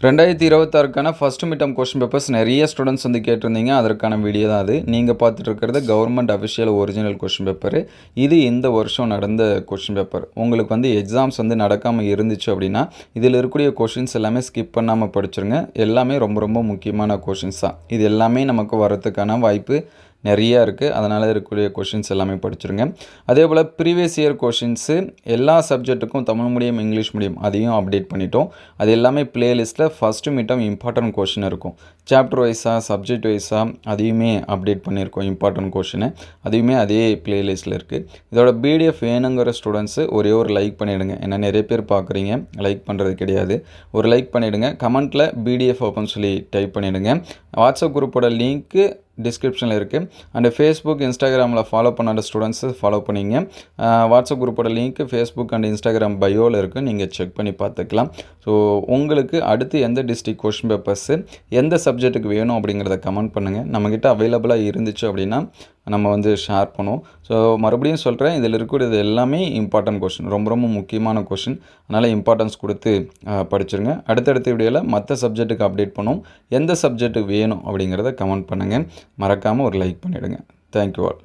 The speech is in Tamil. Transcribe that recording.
2026க்கான ஃபர்ஸ்ட் மிட்டம் கொஸ்டின் பேப்பர்ஸ் நிறைய ஸ்டூடெண்ட்ஸ் வந்து கேட்டிருந்தீங்க. அதற்கான வீடியோ தான் அது. நீங்கள் பார்த்துட்டு இருக்கிறது government official original question paper. இது இந்த வருஷம் நடந்த கொஸ்டின் பேப்பர். உங்களுக்கு வந்து எக்ஸாம்ஸ் வந்து நடக்காமல் இருந்துச்சு அப்படின்னா இதில் இருக்கக்கூடிய கொஷின்ஸ் எல்லாமே ஸ்கிப் பண்ணாமல் படிச்சிருங்க. எல்லாமே ரொம்ப ரொம்ப முக்கியமான கொஷின்ஸ் தான். இது எல்லாமே நமக்கு வரதுக்கான வாய்ப்பு நிறையா இருக்குது. அதனால் இருக்கக்கூடிய கொஷின்ஸ் எல்லாமே படிச்சிருங்க. அதே போல் ப்ரீவியஸ் இயர் கொஷின்ஸு எல்லா சப்ஜெக்ட்டுக்கும் தமிழ் மீடியம் இங்கிலீஷ் மீடியம் அதையும் அப்டேட் பண்ணிட்டோம். அது எல்லாமே ப்ளேலிஸ்ட்டில் ஃபஸ்ட்டு மிட்டம் இம்பார்ட்டன்ட் கொஷின் இருக்கும். சாப்டர் வைஸாக சப்ஜெக்ட் வைஸாக அதையுமே அப்டேட் பண்ணியிருக்கோம். இம்பார்ட்டன்ட் கொஷினு அதையுமே அதே ப்ளேலிஸ்ட்டில் இருக்குது. இதோட பிடிஎஃப் வேணுங்கிற ஸ்டூடெண்ட்ஸு ஒரே ஒரு லைக் பண்ணிவிடுங்க. ஏன்னா நிறைய பேர் பார்க்குறீங்க, லைக் பண்ணுறது கிடையாது. ஒரு லைக் பண்ணிவிடுங்க. கமெண்ட்டில் பிடிஎஃப் ஓப்பன் சொல்லி டைப் பண்ணிவிடுங்க. வாட்ஸ்அப் குரூப்போட லிங்க்கு டிஸ்கிரிப்ஷனில் இருக்குது. அண்டு ஃபேஸ்புக் இன்ஸ்டாகிராமில் ஃபாலோ பண்ணாத ஸ்டூடெண்ட்ஸு ஃபாலோ பண்ணிங்க. வாட்ஸ்அப் குரூப்போட லிங்க்கு ஃபேஸ்புக் அண்ட் இன்ஸ்டாகிராம் பயோவில் இருக்குது. நீங்கள் செக் பண்ணி பார்த்துக்கலாம். ஸோ உங்களுக்கு அடுத்து எந்த டிஸ்ட்ரிக்ட் கொஸ்டின் பேப்பர்ஸு எந்த சப்ஜெக்ட்டுக்கு வேணும் அப்படிங்கிறத கமெண்ட் பண்ணுங்கள். நம்மக்கிட்ட அவைலபிளாக இருந்துச்சு அப்படின்னா நம்ம வந்து ஷேர் பண்ணுவோம். ஸோ மறுபடியும் சொல்கிறேன், இதில் இருக்கக்கூடியது எல்லாமே இம்பார்ட்டன்ட் கொஷின், ரொம்ப ரொம்ப முக்கியமான கொஷின். அதனால் இம்பார்ட்டன்ஸ் கொடுத்து படிச்சுருங்க. அடுத்தடுத்த வீடியோவில் மற்ற சப்ஜெக்ட்டுக்கு அப்டேட் பண்ணுவோம். எந்த சப்ஜெக்ட்டுக்கு வேணும் அப்படிங்கிறத கமெண்ட் பண்ணுங்கள். மறக்காமல் ஒரு லைக் பண்ணிவிடுங்க. Thank you all.